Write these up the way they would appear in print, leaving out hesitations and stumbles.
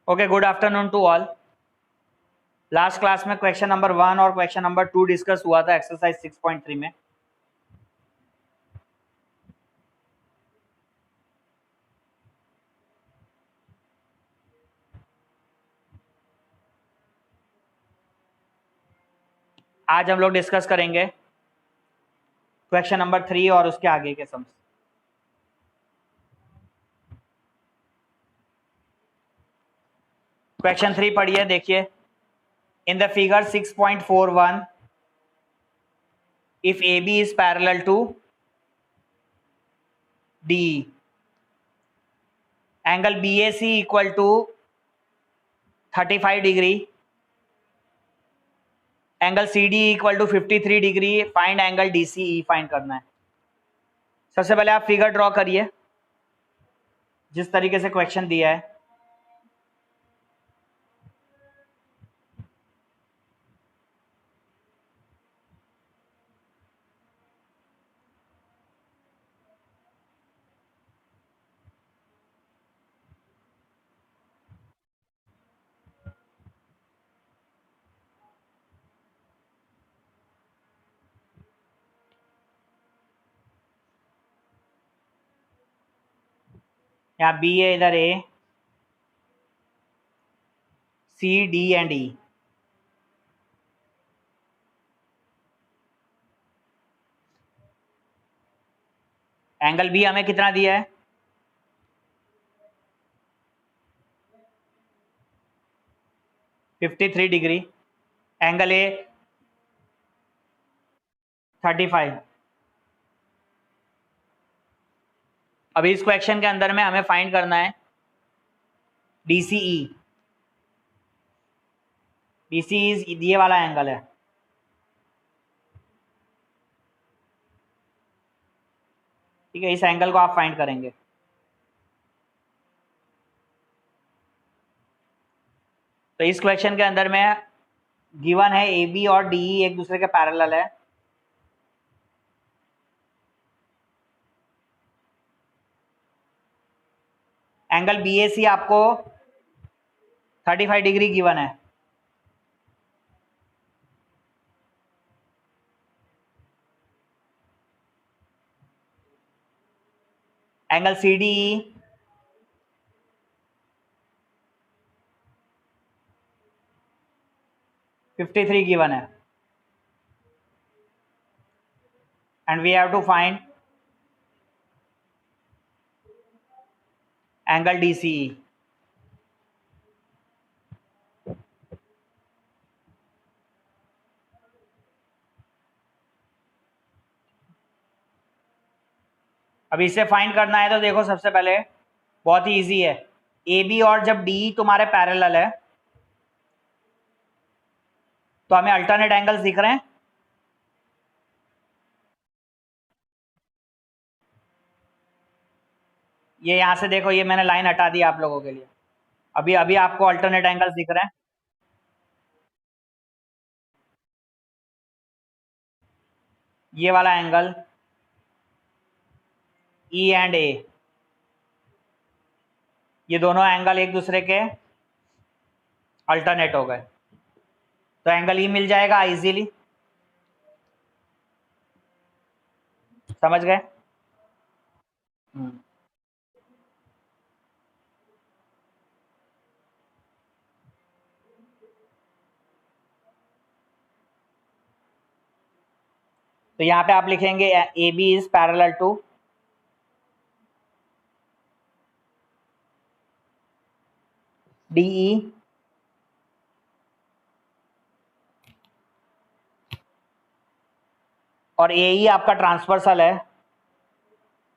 Okay, good afternoon to all. Last class में question number 1 और question number 2 discuss हुआ था एक्सरसाइज 6.3 में। आज हम लोग डिस्कस करेंगे क्वेश्चन नंबर 3 और उसके आगे के सम्स। क्वेश्चन 3 पढ़िए, देखिए। In the figure 6.41 if AB is parallel to DE, angle BAC equal to 35 degree, angle CD equal to 53 degree, find angle DCE find करना है। सबसे पहले आप फिगर ड्रॉ करिए जिस तरीके से क्वेश्चन दिया है। यहाँ बी है, इधर A, C, D and E. Angle B हमें कितना दिया है? 53 डिग्री, एंगल ए 35। अभी इस क्वेश्चन के अंदर में हमें फाइंड करना है DCE। DCE ये वाला एंगल है। ठीक है, इस एंगल को आप फाइंड करेंगे। तो इस क्वेश्चन के अंदर में गिवन है AB और DE एक दूसरे के पैरेलल है। एंगल BAC आपको 35 डिग्री गिवन है। एंगल CDE 53 गिवन है, and we have to find angle DCE। अभी इसे फाइंड करना है तो देखो, सबसे पहले बहुत ही इजी है। AB और जब DE तुम्हारे पैरेलल है तो हमें अल्टरनेट एंगल्स दिख रहे हैं। ये यहां से देखो, ये मैंने लाइन हटा दी आप लोगों के लिए। अभी अभी आपको अल्टरनेट एंगल्स दिख रहे हैं। ये वाला एंगल E एंड A, ये दोनों एंगल एक दूसरे के अल्टरनेट हो गए, तो एंगल E मिल जाएगा इजीली। समझ गए? तो यहाँ पे आप लिखेंगे AB is parallel to DE, और AE आपका ट्रांसवर्सल है।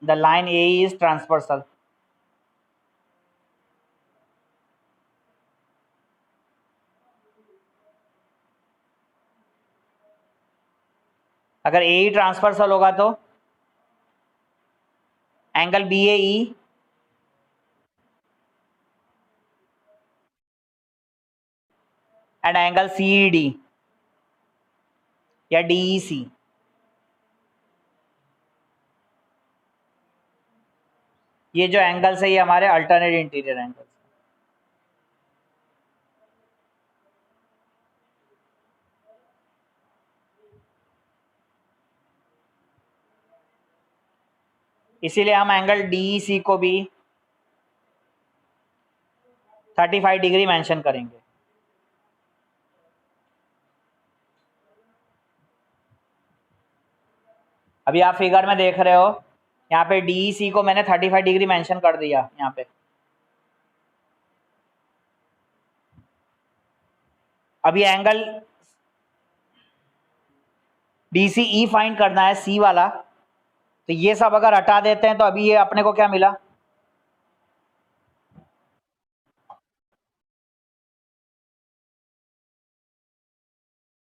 The line AE is transversal. अगर AE ट्रांसवर्सल होगा तो angle BAE and angle CED या DEC, ये जो एंगल्स है ये हमारे अल्टरनेट इंटीरियर एंगल्स। इसीलिए हम एंगल डी सी को भी 35 डिग्री मेंशन करेंगे। अभी आप फिगर में देख रहे हो, यहाँ पे डी सी को मैंने 35 डिग्री मेंशन कर दिया यहाँ पे। अभी angle D C E find करना है, सी वाला। तो ये सब अगर हटा देते हैं तो अभी ये अपने को क्या मिला,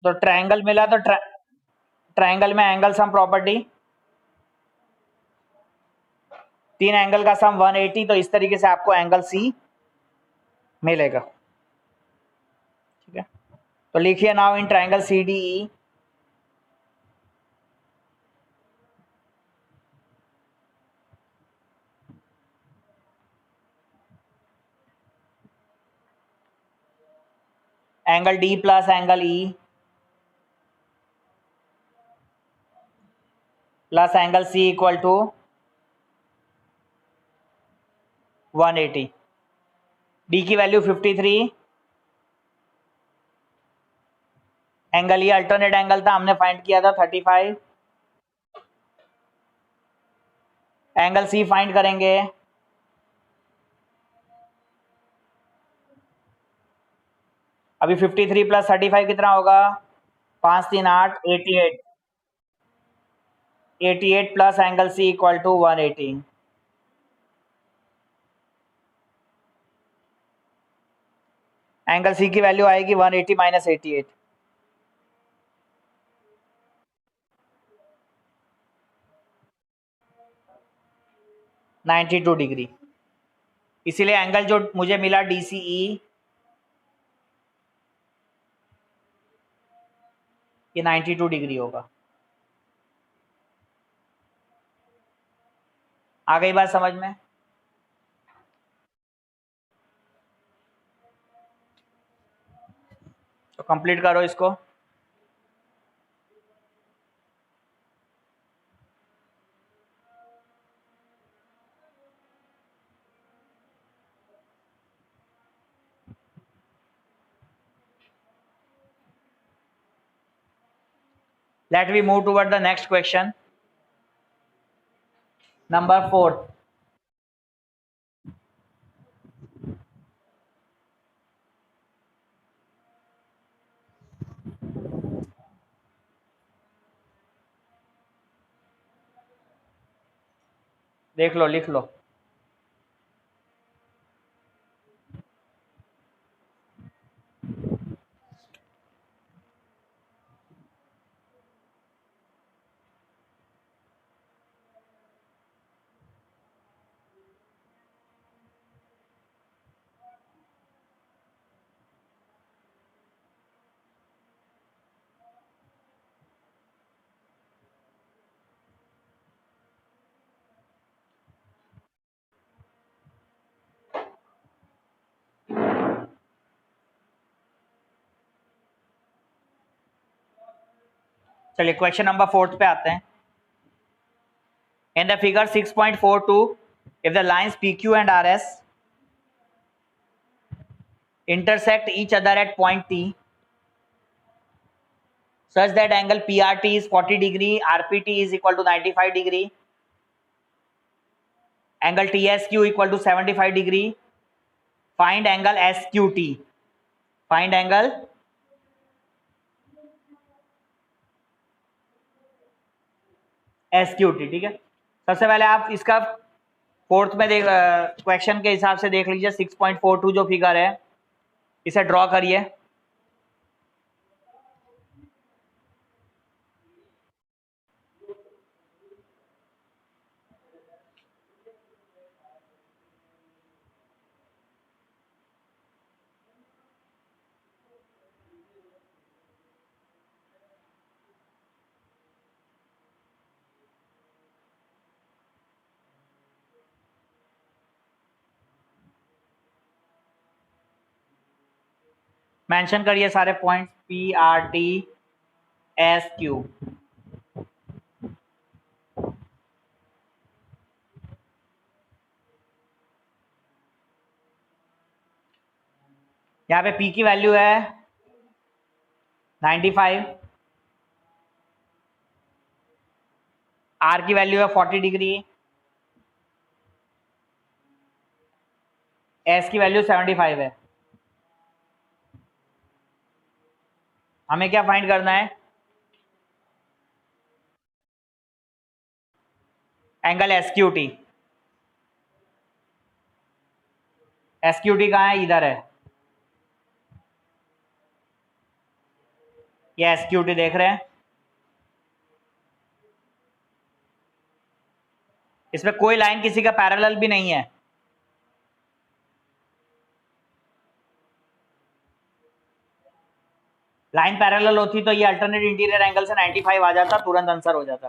तो ट्रायंगल मिला। तो ट्रायंगल में एंगल सम प्रॉपर्टी, 3 एंगल का सम 180, तो इस तरीके से आपको एंगल सी मिलेगा। ठीक है, तो लिखिए now in triangle C D E angle D plus angle E plus angle C equal to 180। D की वैल्यू 53, एंगल ये अल्टरनेट एंगल था, हमने फाइंड किया था 35। एंगल सी फाइंड करेंगे, अभी 53 प्लस 35 कितना होगा, 5 3 8 88, 88 plus angle C equal to 180। Angle C की वैल्यू आएगी 180 माइनस 88, 92 डिग्री। इसीलिए एंगल जो मुझे मिला डी सी ई, ये 92 डिग्री होगा। आ गई बात समझ में? तो कंप्लीट करो इसको। Let we move toward the next question. Number 4. देख लो, लिख लो। चलिए क्वेश्चन नंबर 4 पे आते हैं। In the figure 6.42, if the lines PQ and RS intersect each other at point T such that angle PRT is 40 degree, RPT is equal to 95 degree, angle TSQ equal to 75 degree, find angle SQT, find angle SQT। ठीक है, सबसे पहले आप इसका fourth में देख question के हिसाब से देख लीजिए। 6.42 जो फिगर है इसे ड्रॉ करिए। मेंशन करिए सारे points P R T S Q. यहाँ पे P की वैल्यू है 95, R की वैल्यू है 40 डिग्री, S की वैल्यू 75 है। हमें क्या फाइंड करना है? Angle SQT। SQT कहाँ है? इधर है, ये SQT देख रहे हैं। इसमें कोई लाइन किसी का पैरेलल भी नहीं है। लाइन पैरेलल होती तो ये अल्टरनेट इंटीरियर एंगल से 95 आ जाता, तुरंत आंसर हो जाता।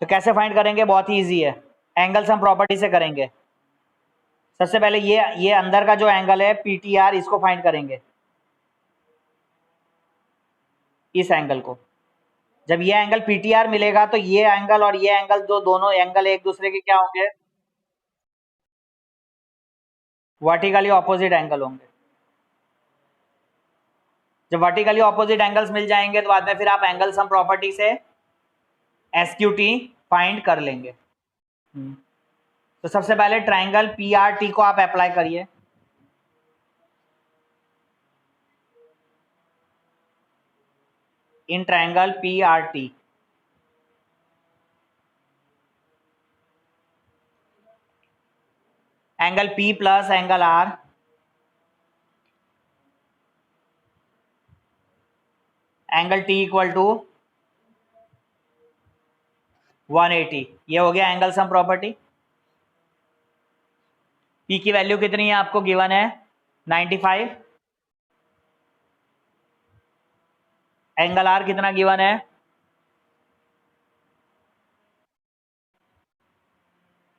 तो कैसे फाइंड करेंगे? बहुत ही इजी है, एंगल्स हम प्रॉपर्टी से करेंगे। सबसे पहले ये अंदर का जो एंगल है PTR, इसको फाइंड करेंगे, इस एंगल को। जब ये एंगल PTR मिलेगा तो ये एंगल और ये एंगल, जो दोनों एंगल एक दूसरे के क्या होंगे? वर्टिकली ऑपोजिट एंगल होंगे। जब वर्टिकली ऑपोजिट एंगल्स मिल जाएंगे तो बाद में फिर आप एंगल सम प्रॉपर्टी से SQT फाइंड कर लेंगे। तो सबसे पहले ट्राइंगल PRT को आप अप्लाई करिए। In triangle PRT, angle P plus angle R, angle T equal to 180। ये हो गया एंगल सम प्रॉपर्टी। P की वैल्यू कितनी है आपको गिवन है? 95। एंगल R कितना गिवन है?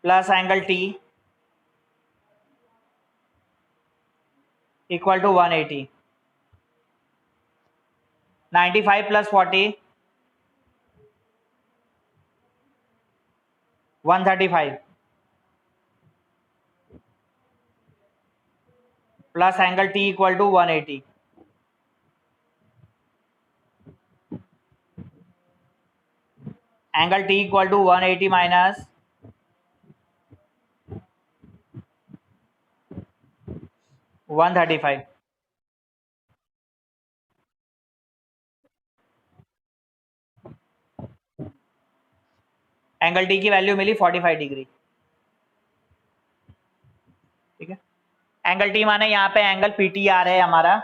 Plus angle T equal to 180। 95 plus 40 135 plus angle T equal to 180। Angle T equal to 180 minus 135। Angle T की वैल्यू मिली 45 डिग्री। ठीक है, एंगल T माने यहाँ पे एंगल PTR है हमारा।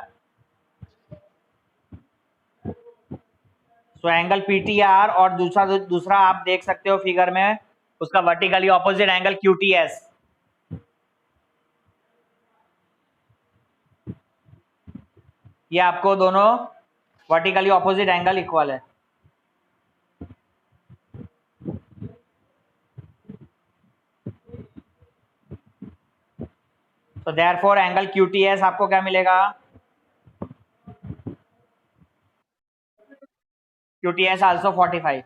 तो एंगल PTR और दूसरा आप देख सकते हो फिगर में, उसका वर्टिकली ऑपोजिट एंगल QTS। ये आपको दोनों वर्टिकली ऑपोजिट एंगल इक्वल है। तो देयरफॉर एंगल QTS आपको क्या मिलेगा? QTS also 45।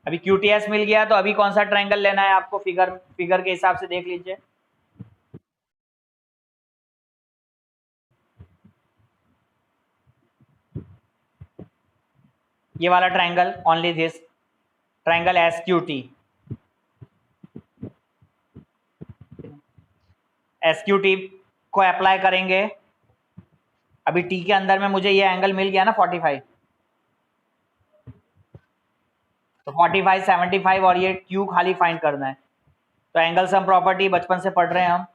अभी QTS मिल गया तो अभी कौन सा ट्रायंगल लेना है आपको? फिगर के हिसाब से देख लीजिए। ये वाला triangle, only this triangle SQT। SQT को अप्लाई करेंगे। अभी T के अंदर में मुझे ये एंगल मिल गया ना 45, तो 45 75 और ये Q खाली फाइंड करना है। तो एंगल सम प्रॉपर्टी बचपन से पढ़ रहे हैं हम,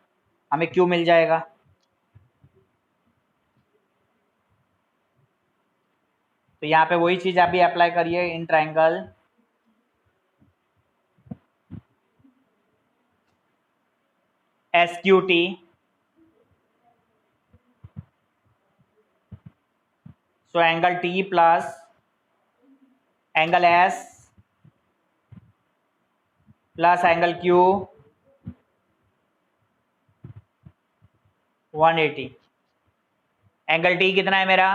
हमें Q मिल जाएगा। तो यहाँ पे वही चीज आप भी अप्लाई करिए in triangle SQT so angle T plus angle S plus angle Q 180। Angle T कितना है मेरा?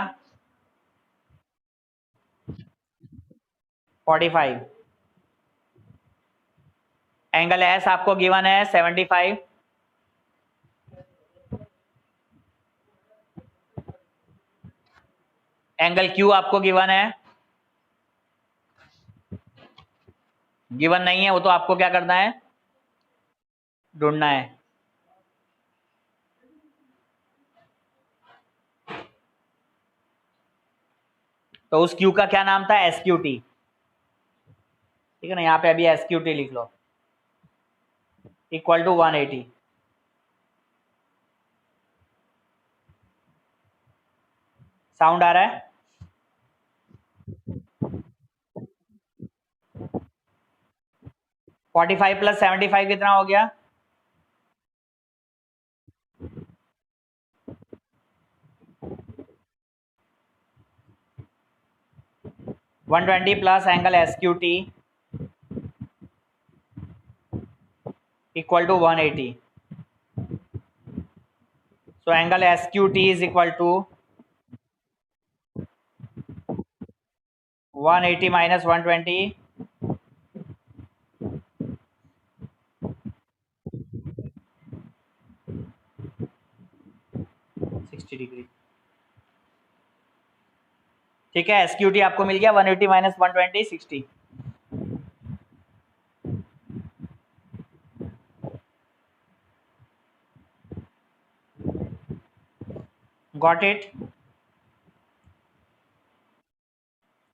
45। एंगल एस आपको गिवन है 75, एंगल क्यू आपको गिवन है, गिवन नहीं है वो तो आपको क्या करना है, ढूंढना है। तो उस क्यू का क्या नाम था, एसक्यूटी, ठीक है ना, यहाँ पे अभी एसक्यूटी लिख लो, इक्वल टू 180। साउंड आ रहा है? 45 प्लस 75 कितना हो गया, 120 plus angle SQT equal to 180। So angle SQT is equal to 180 minus 120, 60 degree. ठीक है, SQT आपको मिल गया 180 माइनस 120, 60। Got it?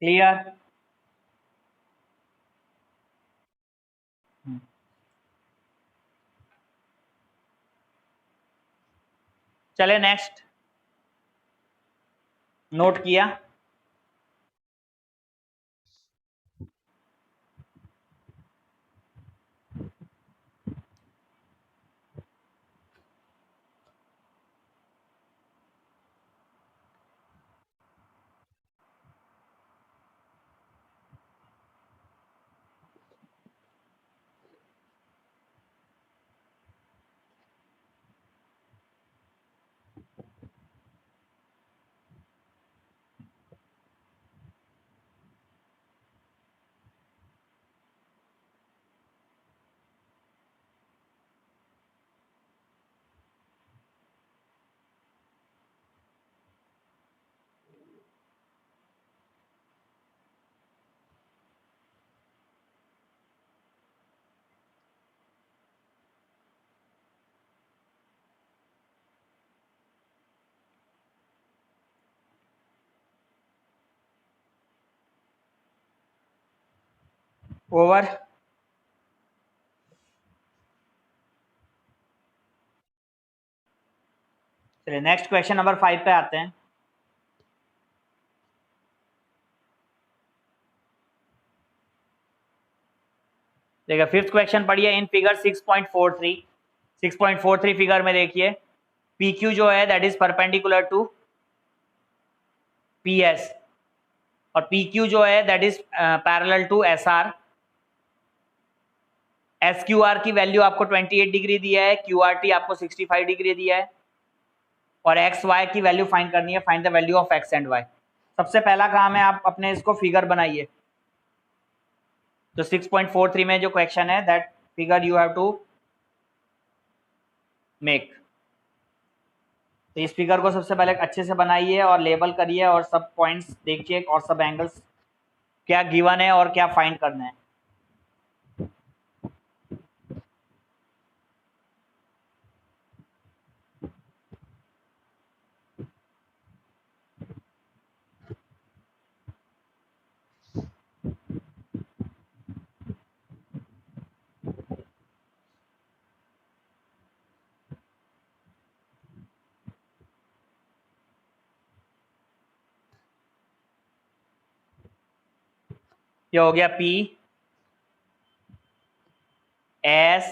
Clear? चले नेक्स्ट, नोट किया? ओवर। चलिए नेक्स्ट क्वेश्चन नंबर 5 पे आते हैं। देखिए फिफ्थ क्वेश्चन पढ़िए, इन फिगर 6.43, 6.43 फिगर में देखिए पी क्यू जो है that is perpendicular to P S, और पी क्यू जो है that is parallel to S R. S Q R की वैल्यू आपको 28 डिग्री दिया है, क्यू आर टी आपको 65 डिग्री दिया है, और एक्स वाई की वैल्यू फाइंड करनी है, find the value of X and Y. सबसे पहला काम है आप अपने इसको फिगर बनाइए। तो 6.43 में जो क्वेश्चन है that figure you have to make. तो इस फिगर को सबसे पहले अच्छे से बनाइए और लेबल करिए और सब पॉइंट्स देखिए और सब एंगल्स क्या गिवन है और क्या फाइंड करना है। ये हो गया P S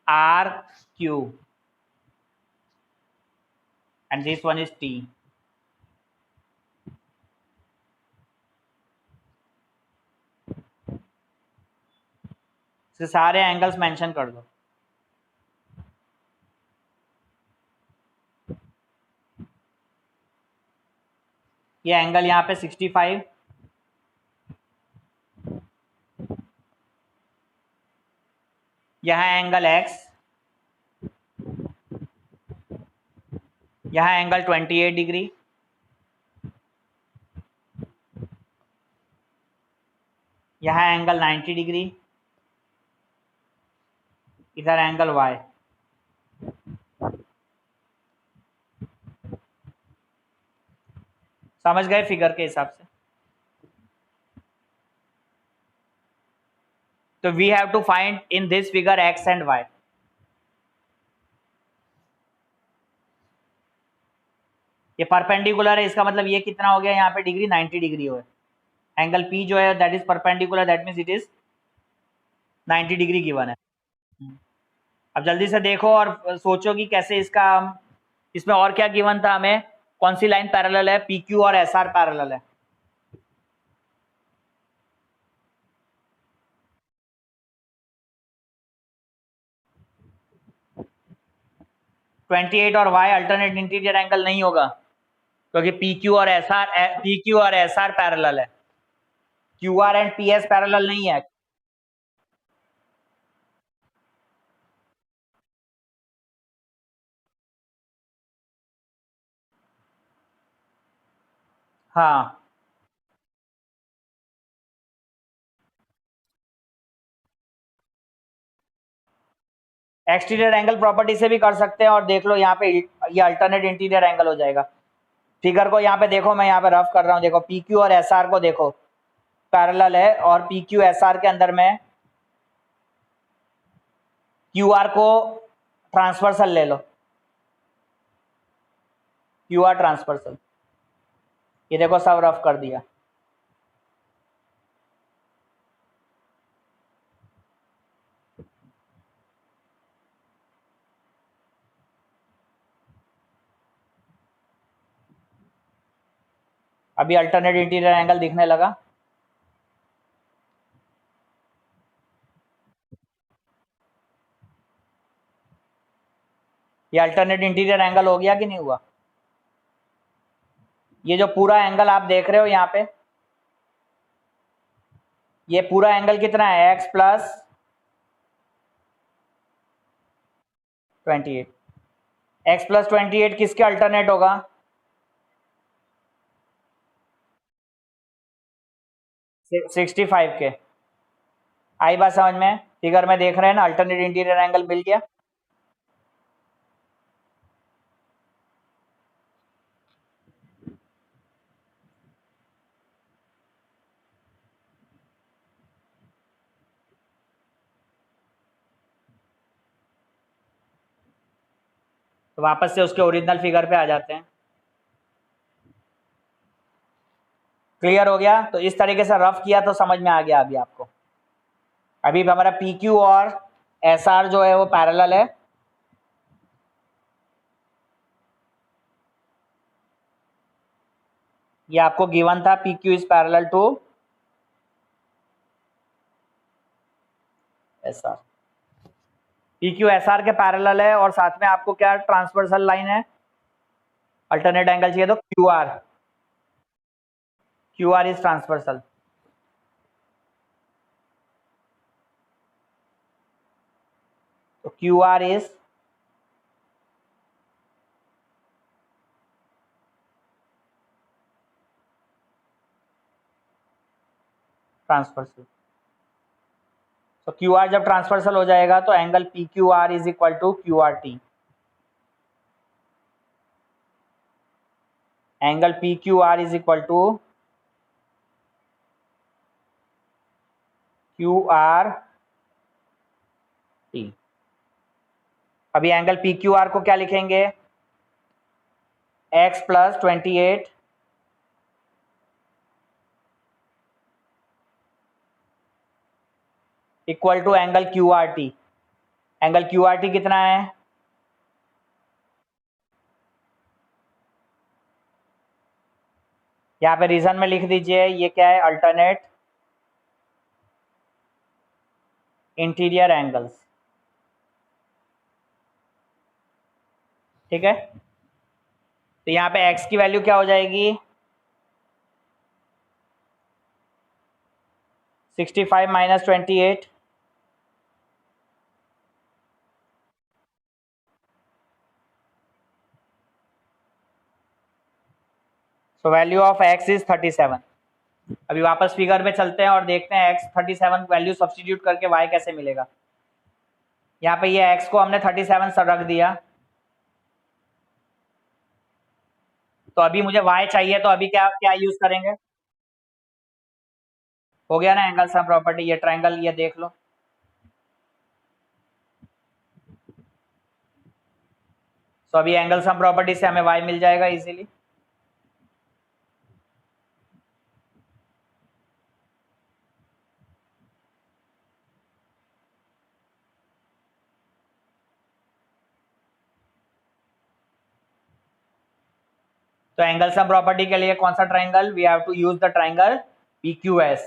are Q and this one is T. सारे एंगल्स मेंशन कर दो। ये एंगल यहाँ पे 65, यह है एंगल x, यह है एंगल 28 डिग्री, यह है एंगल 90 डिग्री, इधर एंगल y। समझ गए फिगर के हिसाब से? तो we have to find in this figure x and y। ये परपेंडिकुलर है, इसका मतलब ये कितना हो गया यहाँ पे डिग्री, 90 डिग्री हो। एंगल P जो है that is perpendicular, that means it is 90 degree given है। अब जल्दी से देखो और सोचो कि कैसे इसका इसमें और क्या गिवन था हमें, कौन सी लाइन पैरेलल है, PQ और SR पैरेलल है। ट्वेंटी एट और y अल्टरनेट इंटीरियर एंगल नहीं होगा, क्योंकि PQ और SR पैरेलल है, QR एंड PS पैरेलल नहीं है। हाँ, एक्सटीरियर एंगल प्रॉपर्टी से भी कर सकते हैं, और देख लो यहाँ पे ये अल्टरनेट इंटीरियर एंगल हो जाएगा। फिगर को यहाँ पे देखो, मैं यहाँ पे रफ कर रहा हूँ, देखो PQ और SR को देखो पैरेलल है, और PQ SR के अंदर में QR को ट्रांसवर्सल ले लो, QR ट्रांसवर्सल, ये देखो सब रफ कर दिया। अभी अल्टरनेट इंटीरियर एंगल दिखने लगा। ये अल्टरनेट इंटीरियर एंगल हो गया कि नहीं हुआ? ये जो पूरा एंगल आप देख रहे हो यहाँ पे, ये पूरा एंगल कितना है, x प्लस 28। x प्लस 28 किसके अल्टरनेट होगा? सिक्सटी फाइव के। आई बात समझ में? फिगर में देख रहे हैं ना, अल्टरनेट इंटीरियर एंगल मिल गया। तो वापस से उसके ओरिजिनल फिगर पे आ जाते हैं। क्लियर हो गया? तो इस तरीके से रफ किया तो समझ में आ गया अभी आपको। अभी हमारा PQ और SR जो है वो पैरेलल है, ये आपको गिवन था, PQ is parallel to SR। PQ SR के पैरेलल है, और साथ में आपको क्या ट्रांसवर्सल लाइन है, अल्टरनेट एंगल चाहिए तो QR इज ट्रांसवर्सल। तो QR इज ट्रांसवर्सल। तो QR जब ट्रांसवर्सल हो जाएगा तो angle PQR is equal to QRT। Angle PQR is equal to QRT। अभी एंगल PQR को क्या लिखेंगे, x plus 28 equal to angle QRT। Angle QRT कितना है, यहाँ पे रीजन में लिख दीजिए, ये क्या है, अल्टरनेट इंटीरियर एंगल्स। ठीक है, तो यहाँ पे x की वैल्यू क्या हो जाएगी, 65 माइनस 28, तो वैल्यू ऑफ x इज 37। अभी वापस फिगर में चलते हैं और देखते हैं x 37 वैल्यू सब्स्टिट्यूट करके y कैसे मिलेगा। यहाँ पे ये x को हमने 37 रख दिया, तो अभी मुझे y चाहिए, तो अभी क्या क्या यूज करेंगे। हो गया ना एंगल सम प्रॉपर्टी, ये ट्रायंगल ये देख लो। तो अभी एंगल सम प्रॉपर्टी से हमें y मिल जाएगा इजीली। तो एंगल सम प्रॉपर्टी के लिए कौन सा triangle, we have to use the triangle PQS।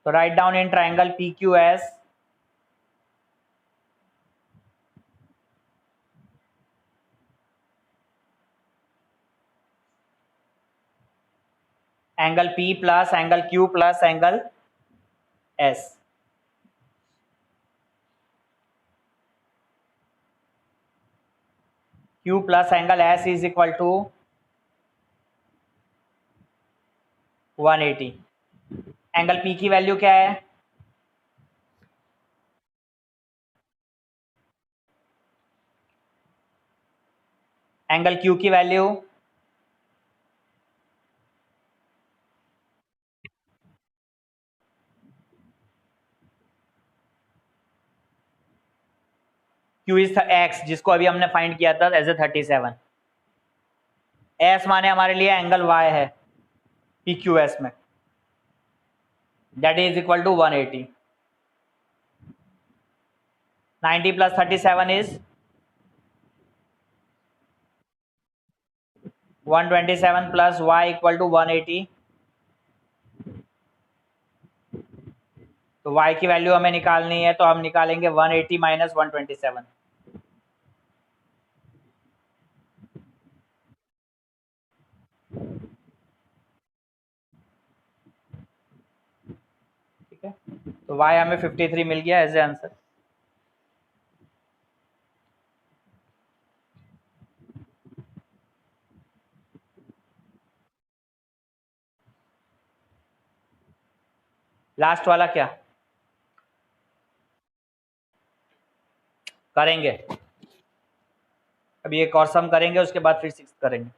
तो write down in triangle PQS angle P plus angle Q plus angle S। Q plus angle S is equal to 180। Angle P की value क्या है, angle Q की value Q is x, जिसको अभी हमने find किया था एज ए 37। S माने हमारे लिए एंगल Y है PQS में, that is equal to 180। 90 plus 37 is 127 plus y equal to 180। तो y की वैल्यू हमें निकालनी है, तो हम निकालेंगे 180 माइनस 127। ठीक है, तो y हमें 53 मिल गया एज ए आंसर। लास्ट वाला क्या करेंगे, अभी एक और सम करेंगे, उसके बाद फिर 6 करेंगे।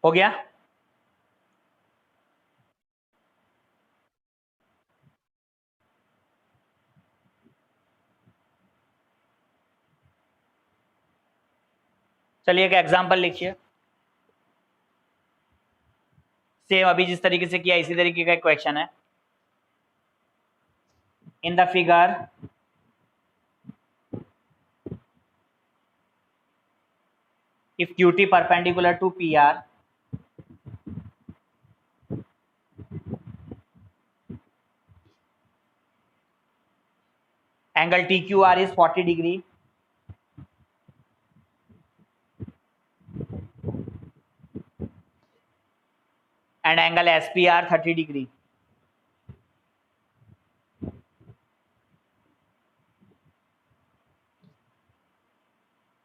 हो गया, चलिए एक एग्जांपल लिखिए। सेम अभी जिस तरीके से किया इसी तरीके का एक क्वेश्चन है। In the figure if QT perpendicular to PR, angle TQR is 40 degree, and angle SPR 30 degree.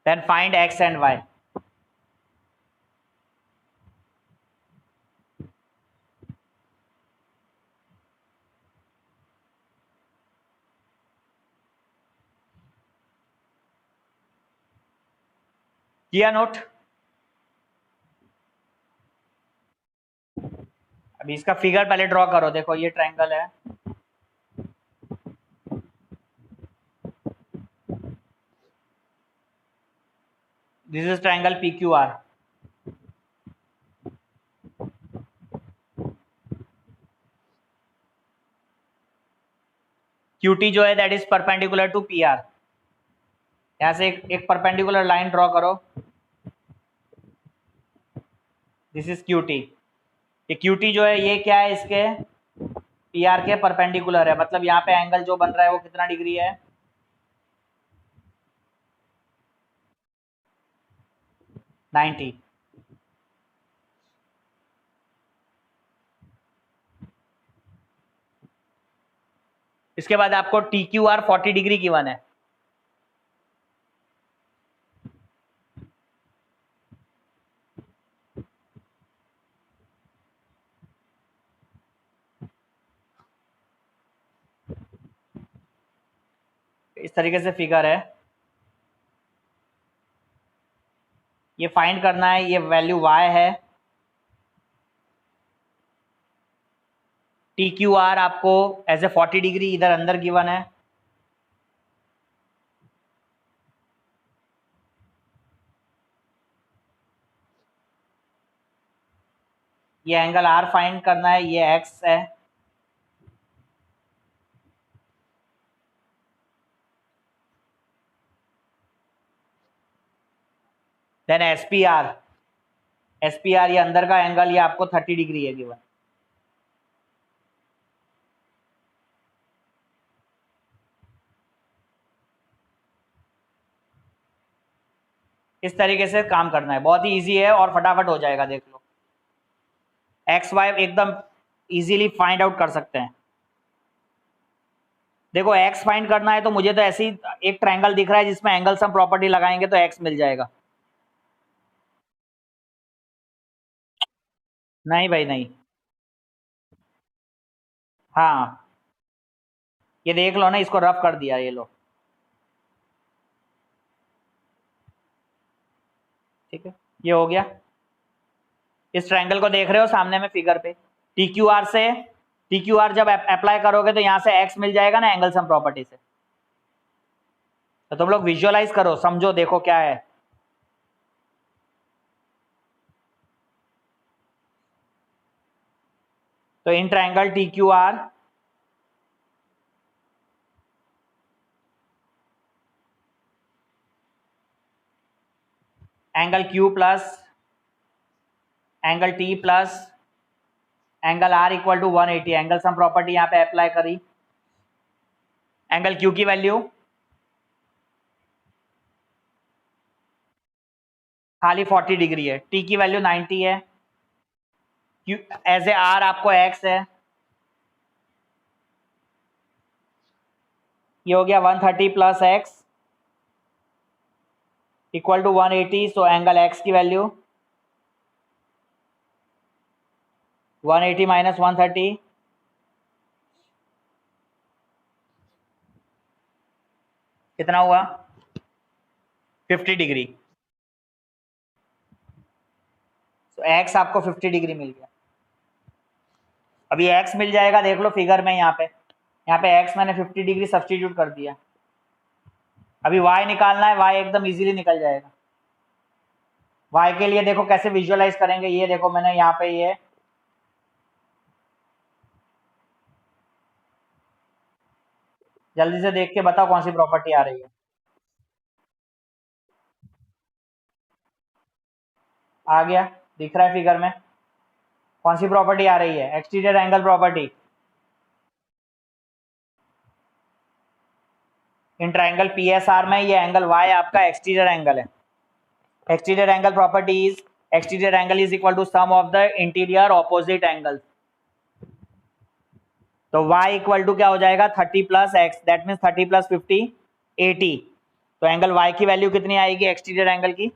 Then find X and Y. किया नोट। अभी इसका फिगर पहले ड्रॉ करो, देखो ये ट्रायंगल है, this is triangle PQR। QT जो है that is perpendicular to PR। यहां से एक परपेंडिकुलर लाइन ड्रॉ करो, दिस इज QT। ये QT जो है ये क्या है, इसके PR के परपेंडिकुलर है, मतलब यहाँ पे एंगल जो बन रहा है वो कितना डिग्री है, 90। इसके बाद आपको T Q are 40 degree given है। इस तरीके से फिगर है, ये फाइंड करना है, ये वैल्यू y है। टी क्यू आर आपको एज ए 40 डिग्री इधर अंदर गिवन है। ये एंगल r फाइंड करना है, ये x है। देन एस पी आर, ये अंदर का एंगल, ये आपको 30 डिग्री है गिवन। इस तरीके से काम करना है, बहुत ही इजी है और फटाफट हो जाएगा, देख लो। एक्स वाई एकदम इजीली फाइंड आउट कर सकते हैं। देखो एक्स फाइंड करना है तो मुझे तो ऐसी एक ट्रायंगल दिख रहा है जिसमें एंगल सम प्रॉपर्टी लगाएंगे तो एक्स मिल जाएगा। नहीं भाई नहीं। हाँ, ये देख लो ना, इसको रफ कर दिया, ये लो, ठीक है, ये हो गया। इस ट्रायंगल को देख रहे हो सामने में फिगर पे, टी क्यू आर से, टी क्यू आर जब अप्लाई करोगे तो यहाँ से एक्स मिल जाएगा ना एंगल सम प्रॉपर्टी से। तो तुम लोग विजुअलाइज करो, समझो, देखो क्या है। तो in triangle T Q R, angle Q plus angle T plus angle R equal to 180, angle sum property यहाँ पे अप्लाई करी। एंगल क्यू की वैल्यू खाली 40 डिग्री है, टी की वैल्यू 90 है, क्यू एज ए आर आपको एक्स है, ये हो गया 130 plus x equal to 180। So angle x की वैल्यू 180 माइनस 130, कितना हुआ 50 डिग्री। तो एक्स आपको 50 डिग्री मिल गया। अभी एक्स मिल जाएगा, देख लो फिगर में, यहाँ पे एक्स मैंने 50 डिग्री सब्सटीट्यूट कर दिया। अभी वाई निकालना है, वाई एकदम इजीली निकल जाएगा। वाई के लिए देखो कैसे विजुअलाइज करेंगे, ये देखो मैंने यहाँ पे ये जल्दी से देख के बताओ कौन सी प्रॉपर्टी आ रही है। आ गया, दिख रहा है फिगर में, कौन सी प्रॉपर्टी आ रही है, exterior angle property. In triangle P S R में ये एंगल वाई आपका एक्सटीरियर एंगल है। Exterior angle property is, exterior angle is equal to sum of the interior opposite angle. तो y इक्वल टू क्या हो जाएगा 30 plus x, that means 30 plus 50 80। तो angle y की वैल्यू कितनी आएगी एक्सटीरियर एंगल की,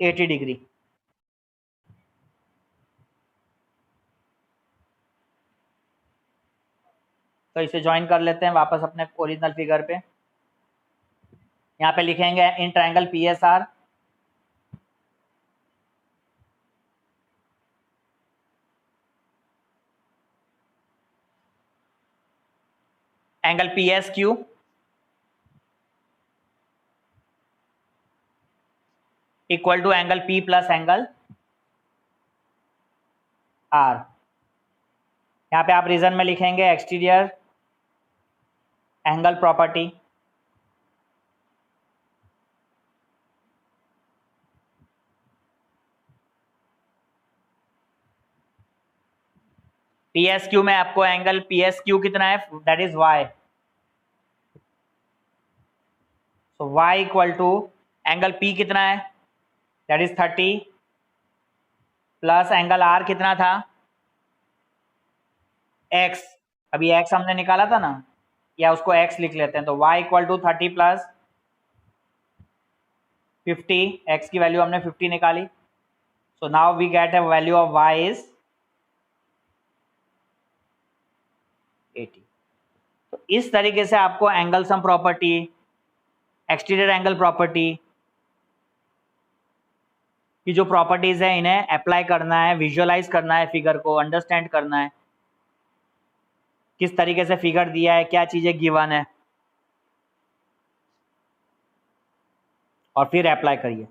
80 डिग्री। तो इसे ज्वाइन कर लेते हैं वापस अपने ओरिजिनल फिगर पे। यहाँ पे लिखेंगे in triangle P S R, angle P S Q equal to angle P plus angle R. यहाँ पे आप रीजन में लिखेंगे exterior angle property, P S Q में आपको एंगल पी एस क्यू कितना है, that is y. So y equal to angle P कितना है, that is 30, plus angle R कितना था, X, अभी X हमने निकाला था ना, या उसको X लिख लेते हैं, तो y equal to 30 plus 50, X की वैल्यू हमने 50 निकाली, so now we get a value of y is 80। तो इस तरीके से आपको angle sum property, exterior angle property की जो प्रॉपर्टीज है इन्हें अप्लाई करना है, विजुअलाइज करना है, फिगर को अंडरस्टैंड करना है, किस तरीके से फिगर दिया है, क्या चीजें गिवन है, और फिर अप्लाई करिए।